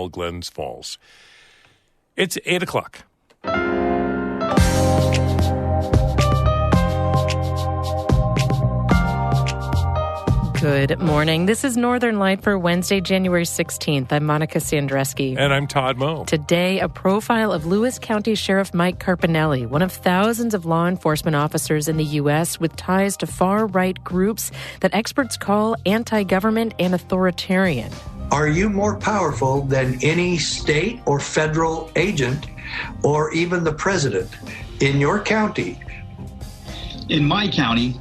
all Glens Falls. It's 8 o'clock. Good morning. This is Northern Light for Wednesday, January 16th. I'm Monica Sandreski. And I'm Todd Moe. Today, a profile of Lewis County Sheriff Mike Carpinelli, one of thousands of law enforcement officers in the U.S. with ties to far-right groups that experts call anti-government and authoritarian. Are you more powerful than any state or federal agent or even the president in your county? In my county,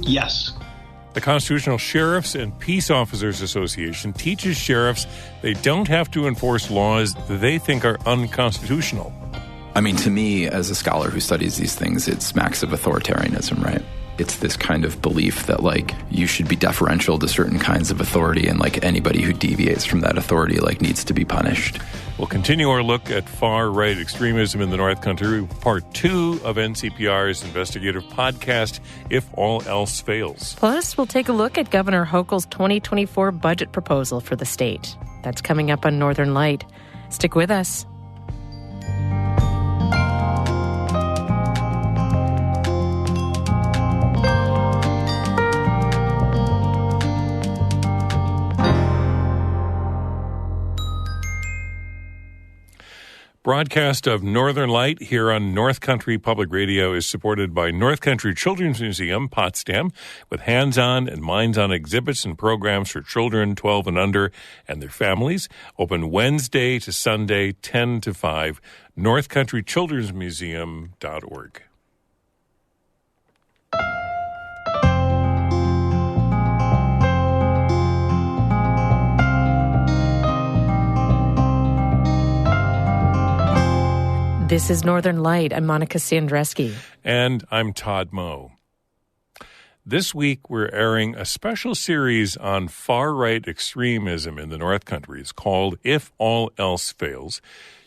yes. The Constitutional Sheriffs and Peace Officers Association teaches sheriffs they don't have to enforce laws that they think are unconstitutional. I mean, to me, as a scholar who studies these things, it smacks of authoritarianism, right? It's this kind of belief that, like, you should be deferential to certain kinds of authority, and, like, anybody who deviates from that authority, like, needs to be punished. We'll continue our look at far-right extremism in the North Country, part 2 of NCPR's investigative podcast, If All Else Fails. Plus, we'll take a look at Governor Hochul's 2024 budget proposal for the state. That's coming up on Northern Light. Stick with us. Broadcast of Northern Light here on North Country Public Radio is supported by North Country Children's Museum, Potsdam, with hands-on and minds-on exhibits and programs for children 12 and under and their families. Open Wednesday to Sunday, 10 to 5, northcountrychildrensmuseum.org. This is Northern Light. I'm Monica Sandreski. And I'm Todd Moe. This week, we're airing a special series on far-right extremism in the North Country. It's called If All Else Fails.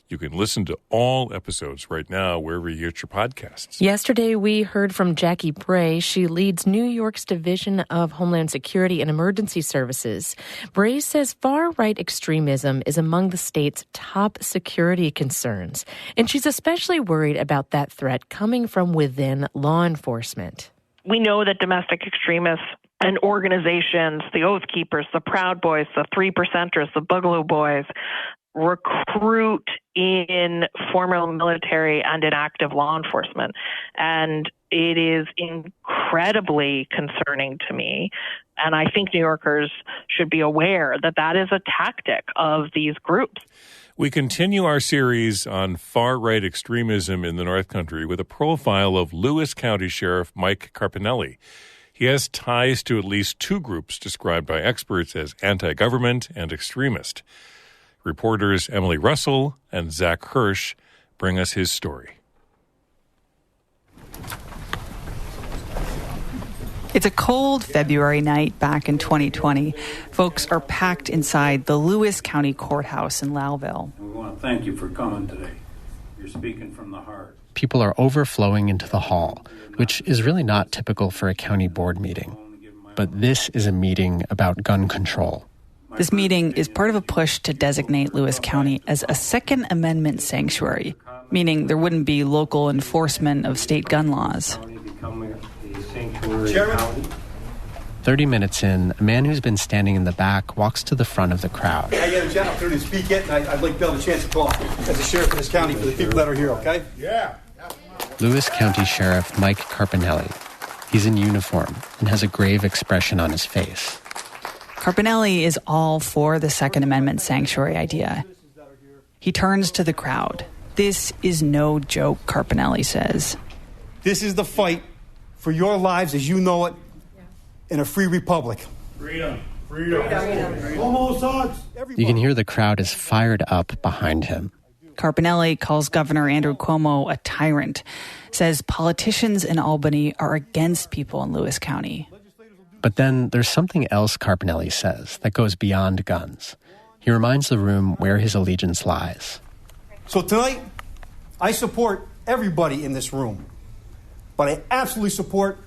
You can listen to all episodes right now wherever you get your podcasts. Yesterday, we heard from Jackie Bray. She leads New York's Division of Homeland Security and Emergency Services. Bray says far-right extremism is among the state's top security concerns, and she's especially worried about that threat coming from within law enforcement. We know that domestic extremists and organizations, the Oath Keepers, the Proud Boys, the Three Percenters, the Boogaloo Boys, recruit in former military and in active law enforcement. And it is incredibly concerning to me. And I think New Yorkers should be aware that that is a tactic of these groups. We continue our series on far-right extremism in the North Country with a profile of Lewis County Sheriff Mike Carpinelli. He has ties to at least two groups described by experts as anti-government and extremist. Reporters Emily Russell and Zach Hirsch bring us his story. It's a cold February night back in 2020. Folks are packed inside the Lewis County Courthouse in Lowville. We want to thank you for coming today. You're speaking from the heart. People are overflowing into the hall, which is really not typical for a county board meeting. But this is a meeting about gun control. This meeting is part of a push to designate Lewis County as a Second Amendment sanctuary, meaning there wouldn't be local enforcement of state gun laws. 30 minutes in, a man who's been standing in the back walks to the front of the crowd. I get a opportunity to speak it, and I'd like to have a chance to talk as a sheriff of this county for the people that are here, okay? Yeah. Lewis County Sheriff Mike Carpinelli. He's in uniform and has a grave expression on his face. Carpinelli is all for the Second Amendment sanctuary idea. He turns to the crowd. This is no joke, Carpinelli says. This is the fight for your lives as you know it in a free republic. Freedom. Freedom. Freedom. You can hear the crowd is fired up behind him. Carpinelli calls Governor Andrew Cuomo a tyrant, says politicians in Albany are against people in Lewis County. But then there's something else Carpinelli says that goes beyond guns. He reminds the room where his allegiance lies. So tonight, I support everybody in this room, but I absolutely support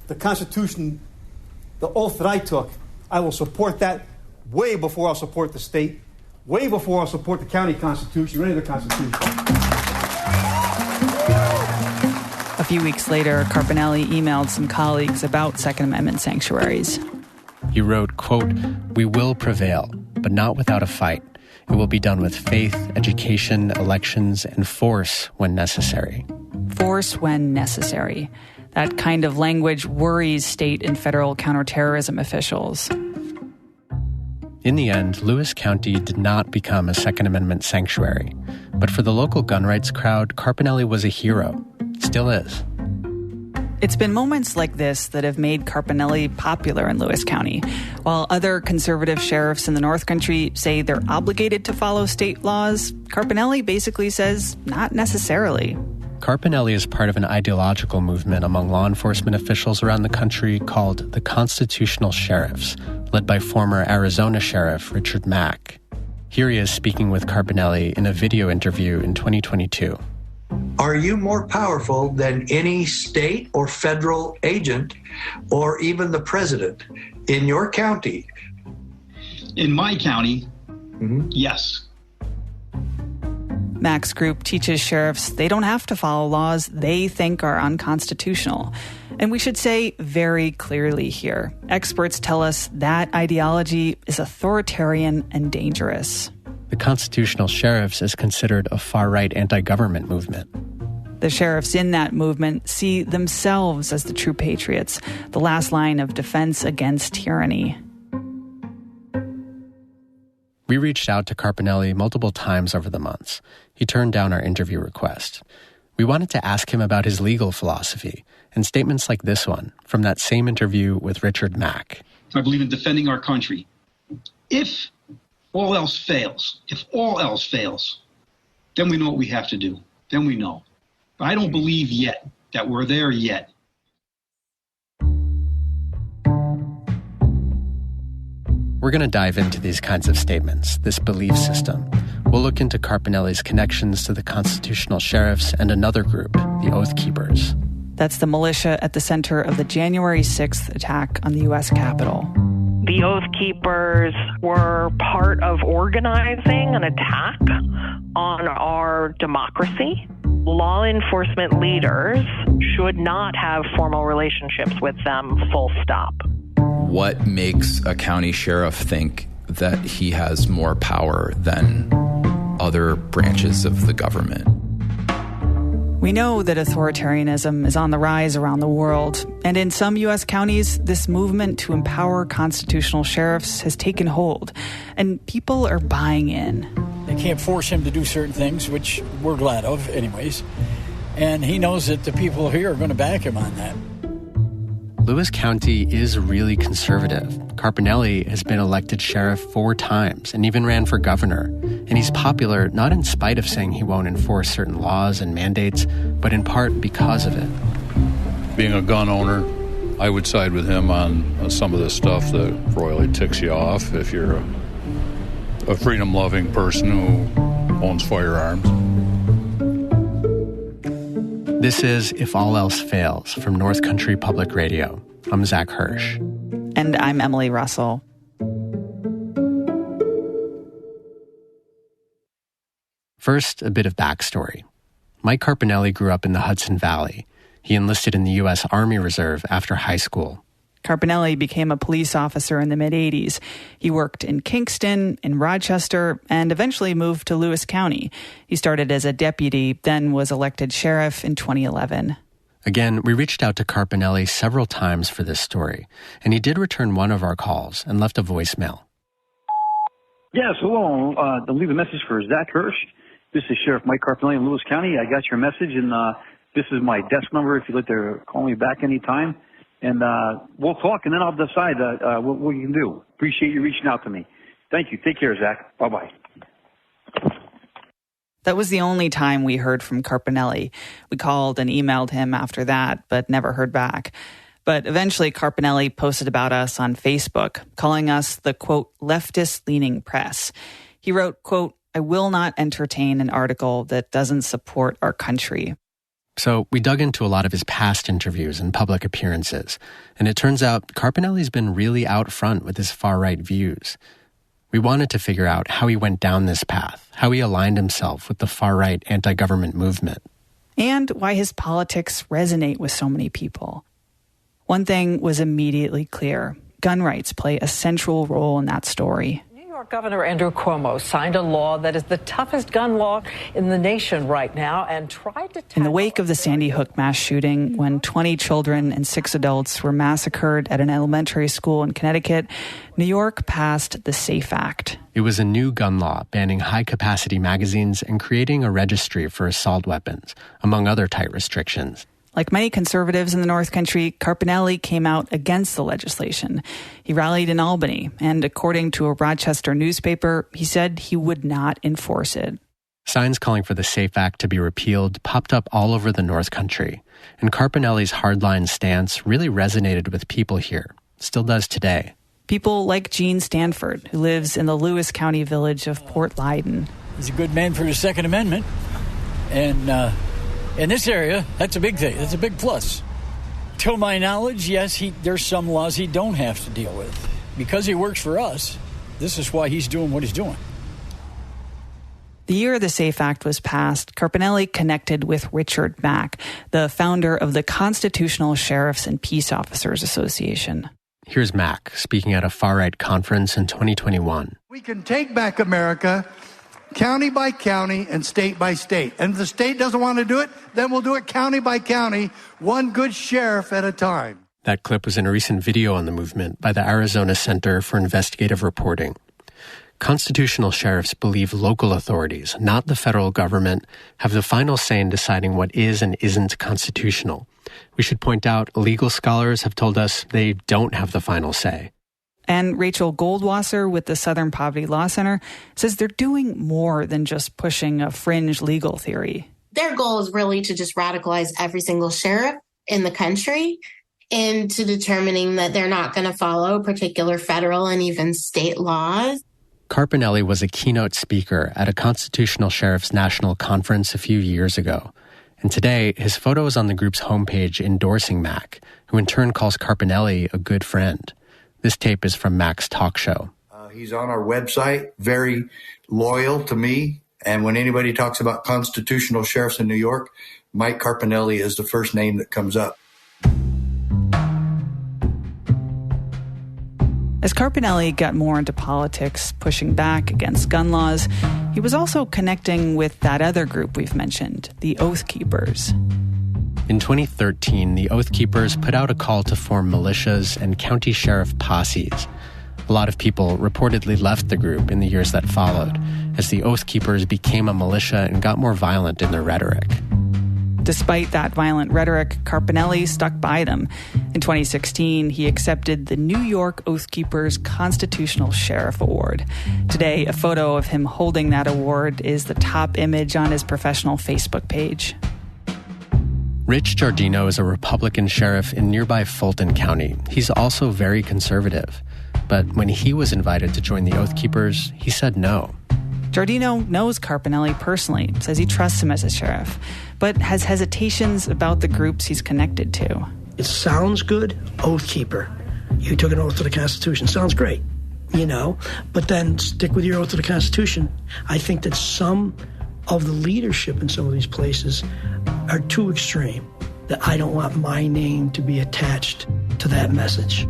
the Constitution, the oath that I took. I will support that way before I'll support the state way before I'll support the county constitution or any other constitution. A few weeks later, Carpinelli emailed some colleagues about Second Amendment sanctuaries. He wrote, quote, "We will prevail, but not without a fight. It will be done with faith, education, elections, and force when necessary." Force when necessary. That kind of language worries state and federal counterterrorism officials. In the end, Lewis County did not become a Second Amendment sanctuary. But for the local gun rights crowd, Carpinelli was a hero. Still is. It's been moments like this that have made Carpinelli popular in Lewis County. While other conservative sheriffs in the North Country say they're obligated to follow state laws, Carpinelli basically says not necessarily. Carpinelli is part of an ideological movement among law enforcement officials around the country called the Constitutional Sheriffs, led by former Arizona Sheriff Richard Mack. Here he is speaking with Carpinelli in a video interview in 2022. Are you more powerful than any state or federal agent or even the president in your county? In my county, yes. Mack's group teaches sheriffs they don't have to follow laws they think are unconstitutional. And we should say very clearly here, experts tell us that ideology is authoritarian and dangerous. The Constitutional Sheriffs is considered a far-right anti-government movement. The sheriffs in that movement see themselves as the true patriots, the last line of defense against tyranny. We reached out to Carpinelli multiple times over the months. He turned down our interview request. We wanted to ask him about his legal philosophy and statements like this one from that same interview with Richard Mack. I believe in defending our country. If all else fails, then we know what we have to do. Then we know. But I don't believe yet that we're there yet. We're going to dive into these kinds of statements, this belief system. We'll look into Carpinelli's connections to the Constitutional Sheriffs and another group, the Oath Keepers. That's the militia at the center of the January 6th attack on the U.S. Capitol. The Oath Keepers were part of organizing an attack on our democracy. Law enforcement leaders should not have formal relationships with them, full stop. What makes a county sheriff think that he has more power than other branches of the government? We know that authoritarianism is on the rise around the world, and in some U.S. counties, this movement to empower constitutional sheriffs has taken hold, and people are buying in. They can't force him to do certain things, which we're glad of anyways, and he knows that the people here are going to back him on that. Lewis County is really conservative. Carpinelli has been elected sheriff 4 times and even ran for governor. And he's popular not in spite of saying he won't enforce certain laws and mandates, but in part because of it. Being a gun owner, I would side with him on some of the stuff that royally ticks you off if you're a freedom-loving person who owns firearms. This is If All Else Fails from North Country Public Radio. I'm Zach Hirsch. And I'm Emily Russell. First, a bit of backstory. Mike Carpinelli grew up in the Hudson Valley. He enlisted in the U.S. Army Reserve after high school. Carpinelli became a police officer in the mid-'80s. He worked in Kingston, in Rochester, and eventually moved to Lewis County. He started as a deputy, then was elected sheriff in 2011. Again, we reached out to Carpinelli several times for this story, and he did return one of our calls and left a voicemail. Yes, hello. I'll leave a message for Zach Hirsch. This is Sheriff Mike Carpinelli in Lewis County. I got your message, and this is my desk number if you'd like to call me back anytime. And we'll talk, and then I'll decide what we can do. Appreciate you reaching out to me. Thank you. Take care, Zach. Bye-bye. That was the only time we heard from Carpinelli. We called and emailed him after that, but never heard back. But eventually, Carpinelli posted about us on Facebook, calling us the, quote, leftist-leaning press. He wrote, quote, "I will not entertain an article that doesn't support our country." So we dug into a lot of his past interviews and public appearances, and it turns out Carpinelli's been really out front with his far-right views. We wanted to figure out how he went down this path, how he aligned himself with the far-right anti-government movement. And why his politics resonate with so many people. One thing was immediately clear. Gun rights play a central role in that story. New York Governor Andrew Cuomo signed a law that is the toughest gun law in the nation right now and tried to... In the wake of the Sandy Hook mass shooting, when 20 children and 6 adults were massacred at an elementary school in Connecticut, New York passed the SAFE Act. It was a new gun law banning high-capacity magazines and creating a registry for assault weapons, among other tight restrictions. Like many conservatives in the North Country, Carpinelli came out against the legislation. He rallied in Albany, and according to a Rochester newspaper, he said he would not enforce it. Signs calling for the SAFE Act to be repealed popped up all over the North Country, and Carpinelli's hardline stance really resonated with people here, still does today. People like Gene Stanford, who lives in the Lewis County village of Port Leyden. He's a good man for the Second Amendment, and in this area, that's a big thing. That's a big plus. To my knowledge, yes, there's some laws he don't have to deal with. Because he works for us, this is why he's doing what he's doing. The year the SAFE Act was passed, Carpinelli connected with Richard Mack, the founder of the Constitutional Sheriffs and Peace Officers Association. Here's Mack speaking at a far-right conference in 2021. We can take back America county by county and state by state. And if the state doesn't want to do it, then we'll do it county by county, one good sheriff at a time. That clip was in a recent video on the movement by the Arizona Center for Investigative Reporting. Constitutional sheriffs believe local authorities, not the federal government, have the final say in deciding what is and isn't constitutional. We should point out, legal scholars have told us they don't have the final say. And Rachel Goldwasser with the Southern Poverty Law Center says they're doing more than just pushing a fringe legal theory. Their goal is really to just radicalize every single sheriff in the country into determining that they're not going to follow particular federal and even state laws. Carpinelli was a keynote speaker at a Constitutional Sheriff's National Conference a few years ago. And today, his photo is on the group's homepage endorsing Mack, who in turn calls Carpinelli a good friend. This tape is from Mack's talk show. He's on our website, very loyal to me. And when anybody talks about constitutional sheriffs in New York, Mike Carpinelli is the first name that comes up. As Carpinelli got more into politics, pushing back against gun laws, he was also connecting with that other group we've mentioned, the Oath Keepers. In 2013, the Oath Keepers put out a call to form militias and county sheriff posses. A lot of people reportedly left the group in the years that followed, as the Oath Keepers became a militia and got more violent in their rhetoric. Despite that violent rhetoric, Carpinelli stuck by them. In 2016, he accepted the New York Oath Keepers Constitutional Sheriff Award. Today, a photo of him holding that award is the top image on his professional Facebook page. Rich Giardino is a Republican sheriff in nearby Fulton County. He's also very conservative. But when he was invited to join the Oath Keepers, he said no. Giardino knows Carpinelli personally, says he trusts him as a sheriff, but has hesitations about the groups he's connected to. It sounds good, Oath Keeper. You took an oath to the Constitution. Sounds great, but then stick with your oath to the Constitution. I think that some of the leadership in some of these places are too extreme, that I don't want my name to be attached to that message.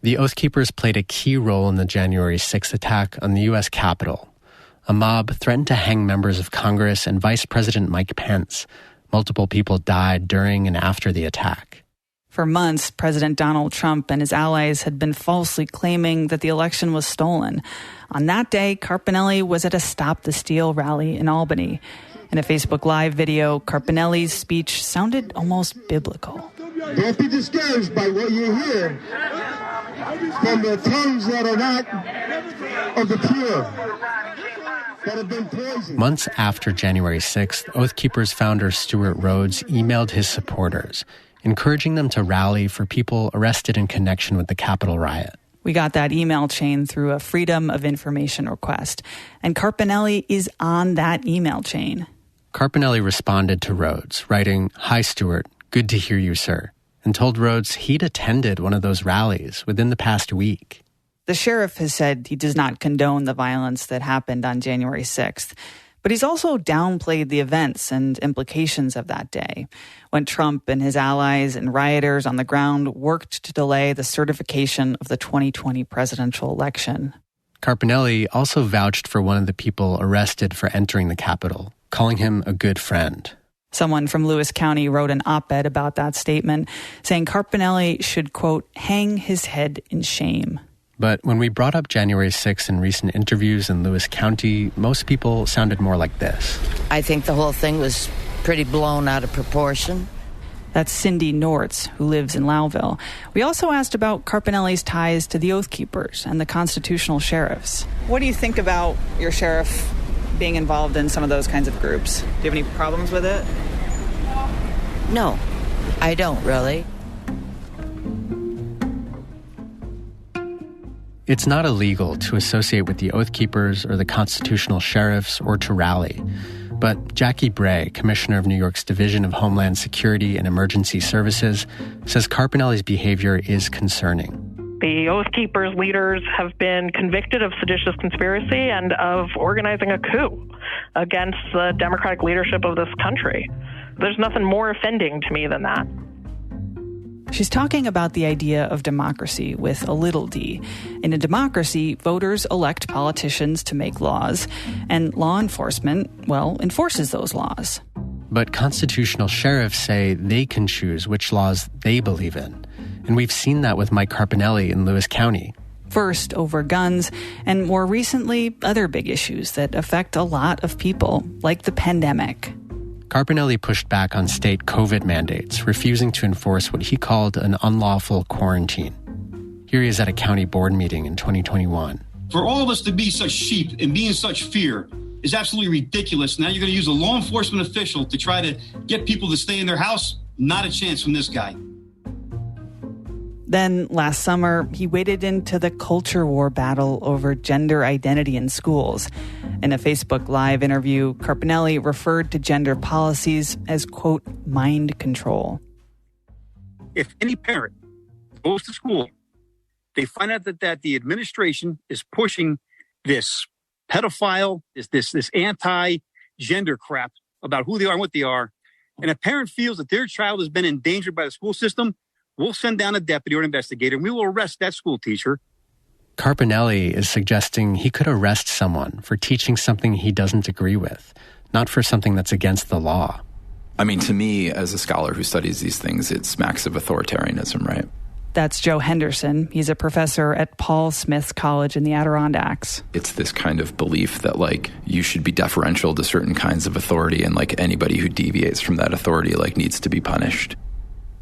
The Oath Keepers played a key role in the January 6th attack on the U.S. Capitol. A mob threatened to hang members of Congress and Vice President Mike Pence. Multiple people died during and after the attack. For months, President Donald Trump and his allies had been falsely claiming that the election was stolen. On that day, Carpinelli was at a Stop the Steal rally in Albany. In a Facebook Live video, Carpinelli's speech sounded almost biblical. Don't be discouraged by what you hear from the tongues that are not of the pure, that have been poisoned. Months after January 6th, Oath Keepers founder Stuart Rhodes emailed his supporters, encouraging them to rally for people arrested in connection with the Capitol riot. We got that email chain through a Freedom of Information request, and Carpinelli is on that email chain. Carpinelli responded to Rhodes, writing, "Hi, Stuart. Good to hear you, sir," and told Rhodes he'd attended one of those rallies within the past week. The sheriff has said he does not condone the violence that happened on January 6th. But he's also downplayed the events and implications of that day, when Trump and his allies and rioters on the ground worked to delay the certification of the 2020 presidential election. Carpinelli also vouched for one of the people arrested for entering the Capitol, calling him a good friend. Someone from Lewis County wrote an op-ed about that statement, saying Carpinelli should, quote, hang his head in shame. But when we brought up January 6th in recent interviews in Lewis County, most people sounded more like this. I think the whole thing was pretty blown out of proportion. That's Cindy Nortz, who lives in Lowville. We also asked about Carpinelli's ties to the Oath Keepers and the constitutional sheriffs. What do you think about your sheriff being involved in some of those kinds of groups? Do you have any problems with it? No, I don't really. It's not illegal to associate with the Oath Keepers or the constitutional sheriffs or to rally. But Jackie Bray, commissioner of New York's Division of Homeland Security and Emergency Services, says Carpinelli's behavior is concerning. The Oath Keepers leaders have been convicted of seditious conspiracy and of organizing a coup against the democratic leadership of this country. There's nothing more offending to me than that. She's talking about the idea of democracy with a little d. In a democracy, voters elect politicians to make laws, and law enforcement, enforces those laws. But constitutional sheriffs say they can choose which laws they believe in. And we've seen that with Mike Carpinelli in Lewis County. First over guns, and more recently, other big issues that affect a lot of people, like the pandemic. Carpinelli pushed back on state COVID mandates, refusing to enforce what he called an unlawful quarantine. Here he is at a county board meeting in 2021. For all of us to be such sheep and be in such fear is absolutely ridiculous. Now you're going to use a law enforcement official to try to get people to stay in their house? Not a chance from this guy. Then last summer, he waded into the culture war battle over gender identity in schools. In a Facebook Live interview, Carpinelli referred to gender policies as, quote, mind control. If any parent goes to school, they find out that the administration is pushing this pedophile, this anti-gender crap about who they are and what they are, and a parent feels that their child has been endangered by the school system, we'll send down a deputy or an investigator, and we will arrest that school teacher. Carpinelli is suggesting he could arrest someone for teaching something he doesn't agree with, not for something that's against the law. I mean, to me, as a scholar who studies these things, it smacks of authoritarianism, right? That's Joe Henderson. He's a professor at Paul Smith College in the Adirondacks. It's this kind of belief that, you should be deferential to certain kinds of authority, and, anybody who deviates from that authority, needs to be punished.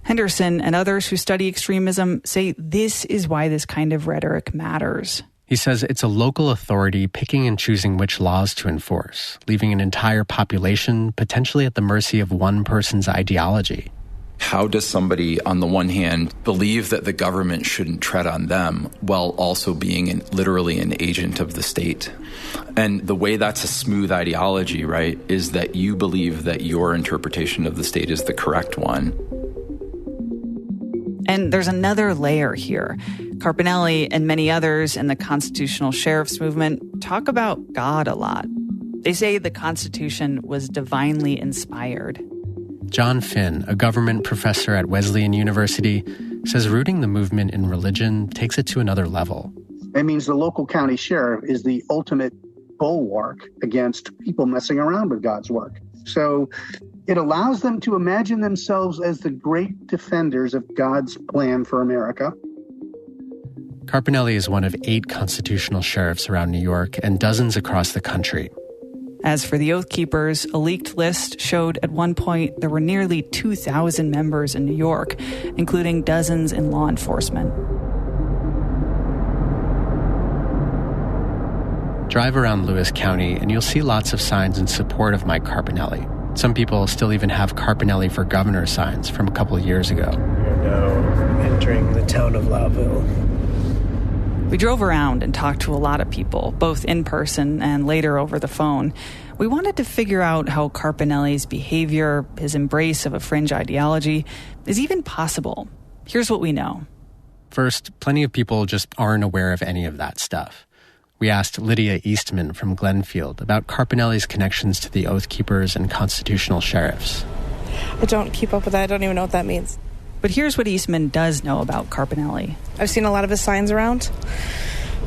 Henderson and others who study extremism say this is why this kind of rhetoric matters. He says it's a local authority picking and choosing which laws to enforce, leaving an entire population potentially at the mercy of one person's ideology. How does somebody, on the one hand, believe that the government shouldn't tread on them while also being literally an agent of the state? And the way that's a smooth ideology, right, is that you believe that your interpretation of the state is the correct one. And there's another layer here. Carpinelli and many others in the constitutional sheriffs movement talk about God a lot. They say the Constitution was divinely inspired. John Finn, a government professor at Wesleyan University, says rooting the movement in religion takes it to another level. It means the local county sheriff is the ultimate bulwark against people messing around with God's work. So it allows them to imagine themselves as the great defenders of God's plan for America. Carpinelli is one of 8 constitutional sheriffs around New York and dozens across the country. As for the Oath Keepers, a leaked list showed at one point there were nearly 2,000 members in New York, including dozens in law enforcement. Drive around Lewis County and you'll see lots of signs in support of Mike Carpinelli. Some people still even have Carpinelli for Governor signs from a couple of years ago. We are now entering the town of Lowville. We drove around and talked to a lot of people, both in person and later over the phone. We wanted to figure out how Carpinelli's behavior, his embrace of a fringe ideology, is even possible. Here's what we know. First, plenty of people just aren't aware of any of that stuff. We asked Lydia Eastman from Glenfield about Carpinelli's connections to the Oath Keepers and constitutional sheriffs. I don't keep up with that. I don't even know what that means. But here's what Eastman does know about Carpinelli. I've seen a lot of his signs around.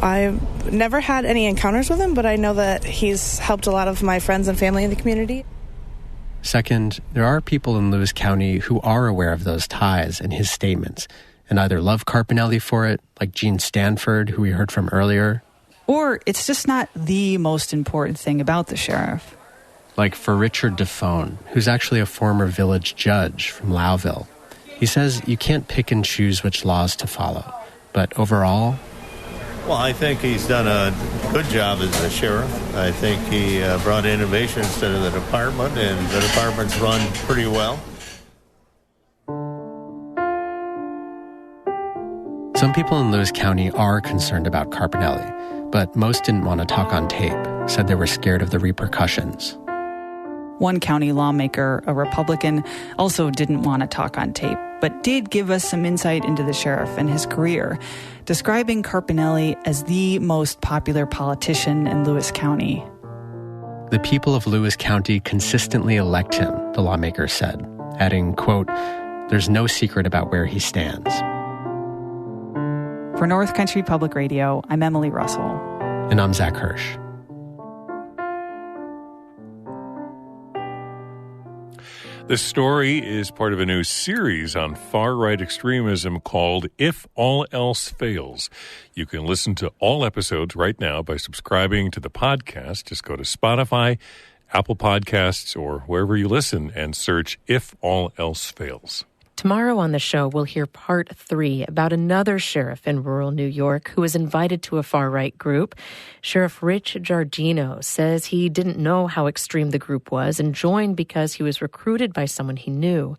I've never had any encounters with him, but I know that he's helped a lot of my friends and family in the community. Second, there are people in Lewis County who are aware of those ties and his statements, and either love Carpinelli for it, like Gene Stanford, who we heard from earlier, or it's just not the most important thing about the sheriff. Like for Richard Defone, who's actually a former village judge from Lowville. He says you can't pick and choose which laws to follow, but overall... Well, I think he's done a good job as a sheriff. I think he brought innovations to the department, and the department's run pretty well. Some people in Lewis County are concerned about Carpinelli, but most didn't want to talk on tape, said they were scared of the repercussions. One county lawmaker, a Republican, also didn't want to talk on tape, but did give us some insight into the sheriff and his career, describing Carpinelli as the most popular politician in Lewis County. The people of Lewis County consistently elect him, the lawmaker said, adding, quote, "There's no secret about where he stands." For North Country Public Radio, I'm Emily Russell. And I'm Zach Hirsch. This story is part of a new series on far-right extremism called If All Else Fails. You can listen to all episodes right now by subscribing to the podcast. Just go to Spotify, Apple Podcasts, or wherever you listen and search If All Else Fails. Tomorrow on the show, we'll hear part 3 about another sheriff in rural New York who was invited to a far-right group. Sheriff Rich Giardino says he didn't know how extreme the group was and joined because he was recruited by someone he knew.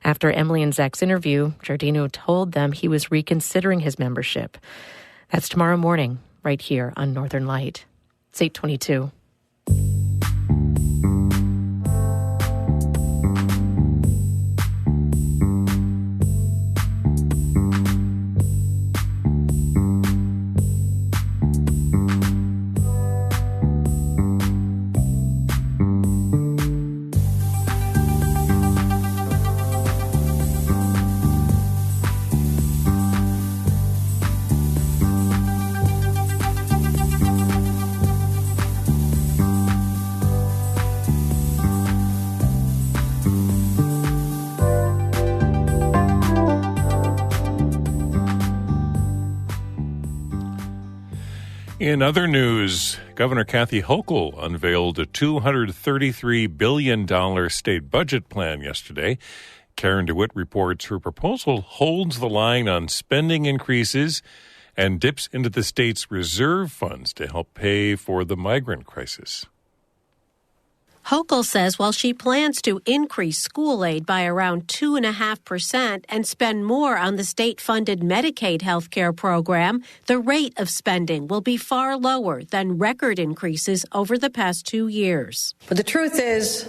After Emily and Zach's interview, Giardino told them he was reconsidering his membership. That's tomorrow morning, right here on Northern Light. It's 8:22. In other news, Governor Kathy Hochul unveiled a $233 billion state budget plan yesterday. Karen DeWitt reports her proposal holds the line on spending increases and dips into the state's reserve funds to help pay for the migrant crisis. Hochul says while she plans to increase school aid by around 2.5% and spend more on the state-funded Medicaid health care program, the rate of spending will be far lower than record increases over the past 2 years. But the truth is,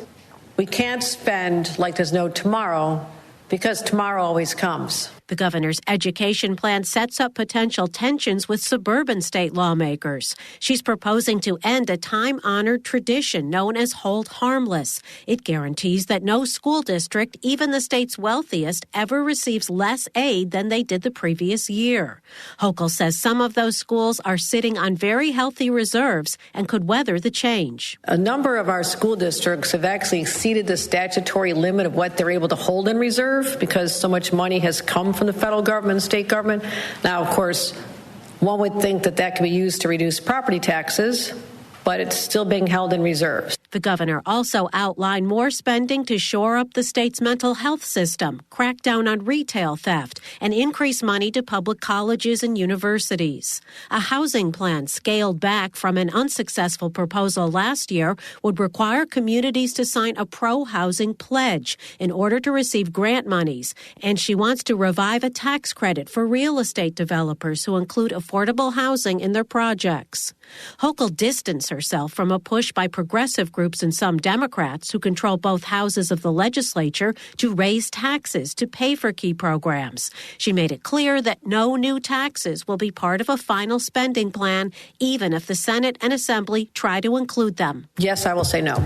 we can't spend like there's no tomorrow because tomorrow always comes. The governor's education plan sets up potential tensions with suburban state lawmakers. She's proposing to end a time-honored tradition known as Hold Harmless. It guarantees that no school district, even the state's wealthiest, ever receives less aid than they did the previous year. Hochul says some of those schools are sitting on very healthy reserves and could weather the change. A number of our school districts have actually exceeded the statutory limit of what they're able to hold in reserve because so much money has come from the federal government and state government. Now, of course, one would think that that could be used to reduce property taxes, but it's still being held in reserves. The governor also outlined more spending to shore up the state's mental health system, crack down on retail theft, and increase money to public colleges and universities. A housing plan scaled back from an unsuccessful proposal last year would require communities to sign a pro-housing pledge in order to receive grant monies, and she wants to revive a tax credit for real estate developers who include affordable housing in their projects. Hochul distanced herself from a push by progressive groups and some Democrats who control both houses of the legislature to raise taxes to pay for key programs. She made it clear that no new taxes will be part of a final spending plan, even if the Senate and Assembly try to include them. Yes, I will say no.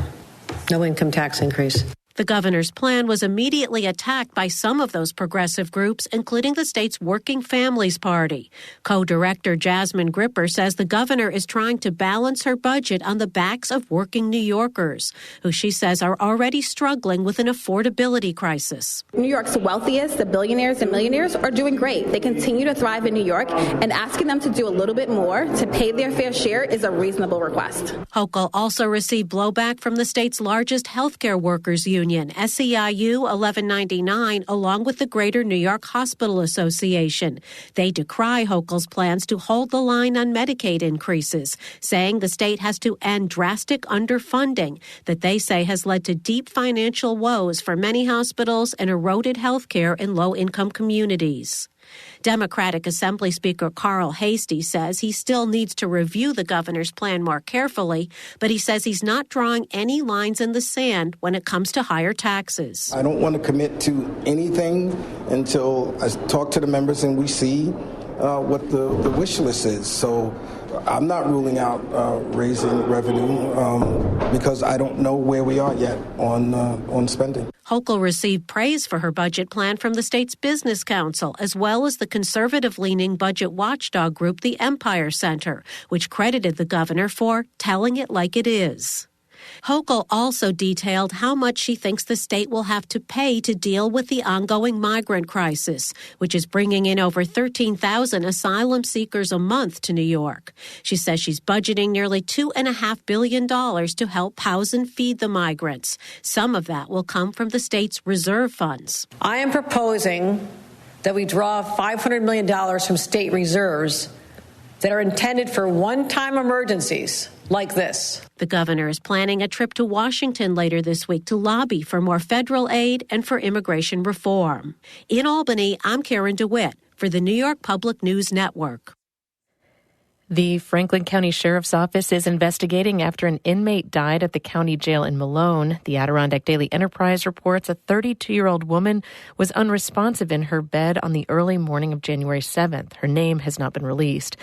No income tax increase. The governor's plan was immediately attacked by some of those progressive groups, including the state's Working Families Party. Co-director Jasmine Gripper says the governor is trying to balance her budget on the backs of working New Yorkers, who she says are already struggling with an affordability crisis. New York's wealthiest, the billionaires and millionaires, are doing great. They continue to thrive in New York, and asking them to do a little bit more to pay their fair share is a reasonable request. Hochul also received blowback from the state's largest healthcare workers union, SEIU 1199, along with the Greater New York Hospital Association. They decry Hochul's plans to hold the line on Medicaid increases, saying the state has to end drastic underfunding that they say has led to deep financial woes for many hospitals and eroded health care in low-income communities. Democratic Assembly Speaker Carl Hastie says he still needs to review the governor's plan more carefully, but he says he's not drawing any lines in the sand when it comes to higher taxes. I don't want to commit to anything until I talk to the members and we see what the wish list is. So I'm not ruling out raising revenue because I don't know where we are yet on spending. Hochul received praise for her budget plan from the state's Business Council, as well as the conservative-leaning budget watchdog group, the Empire Center, which credited the governor for telling it like it is. Hochul also detailed how much she thinks the state will have to pay to deal with the ongoing migrant crisis, which is bringing in over 13,000 asylum seekers a month to New York. She says she's budgeting nearly $2.5 billion to help house and feed the migrants. Some of that will come from the state's reserve funds. I am proposing that we draw $500 million from state reserves that are intended for one-time emergencies like this. The governor is planning a trip to Washington later this week to lobby for more federal aid and for immigration reform. In Albany, I'm Karen DeWitt for the New York Public News Network. The Franklin County Sheriff's Office is investigating after an inmate died at the county jail in Malone. The Adirondack Daily Enterprise reports a 32-year-old woman was unresponsive in her bed on the early morning of January 7th. Her name has not been released.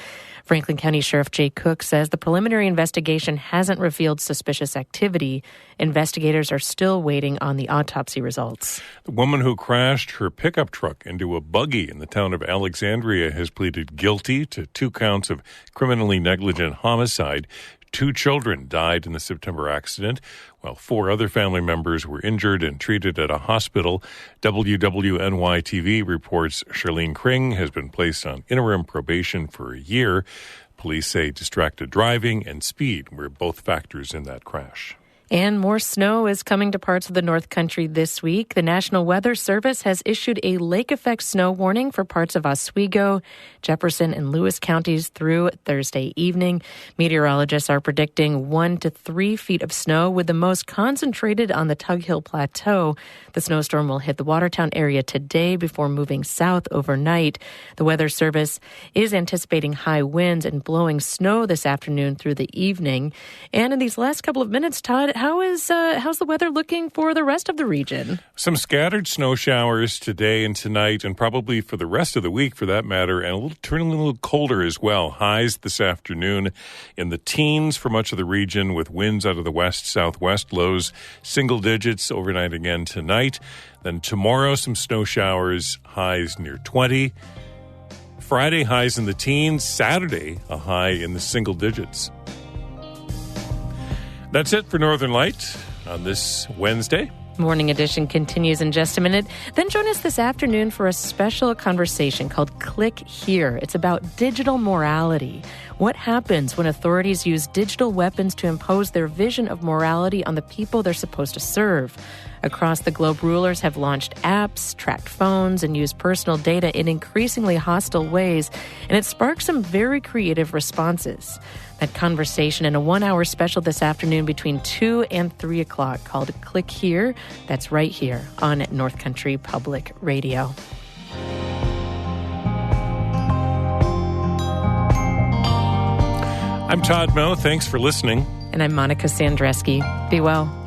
Franklin County Sheriff Jay Cook says the preliminary investigation hasn't revealed suspicious activity. Investigators are still waiting on the autopsy results. The woman who crashed her pickup truck into a buggy in the town of Alexandria has pleaded guilty to 2 counts of criminally negligent homicide. 2 children died in the September accident, while 4 other family members were injured and treated at a hospital. WWNY-TV reports Charlene Kring has been placed on interim probation for a year. Police say distracted driving and speed were both factors in that crash. And more snow is coming to parts of the North Country this week. The National Weather Service has issued a lake-effect snow warning for parts of Oswego, Jefferson, and Lewis counties through Thursday evening. Meteorologists are predicting 1 to 3 feet of snow, with the most concentrated on the Tug Hill Plateau. The snowstorm will hit the Watertown area today before moving south overnight. The Weather Service is anticipating high winds and blowing snow this afternoon through the evening. And in these last couple of minutes, Todd, how's the weather looking for the rest of the region? Some scattered snow showers today and tonight, and probably for the rest of the week for that matter, and turning a little colder as well. Highs this afternoon in the teens for much of the region, with winds out of the west-southwest, lows single digits overnight again tonight. Then tomorrow, some snow showers, highs near 20. Friday, highs in the teens. Saturday, a high in the single digits. That's it for Northern Light on this Wednesday. Morning Edition continues in just a minute. Then join us this afternoon for a special conversation called Click Here. It's about digital morality. What happens when authorities use digital weapons to impose their vision of morality on the people they're supposed to serve? Across the globe, rulers have launched apps, tracked phones, and used personal data in increasingly hostile ways, and it sparked some very creative responses. That conversation in a 1-hour special this afternoon between 2 and 3 o'clock called Click Here. That's right here on North Country Public Radio. I'm Todd Moe. Thanks for listening. And I'm Monica Sandreski. Be well.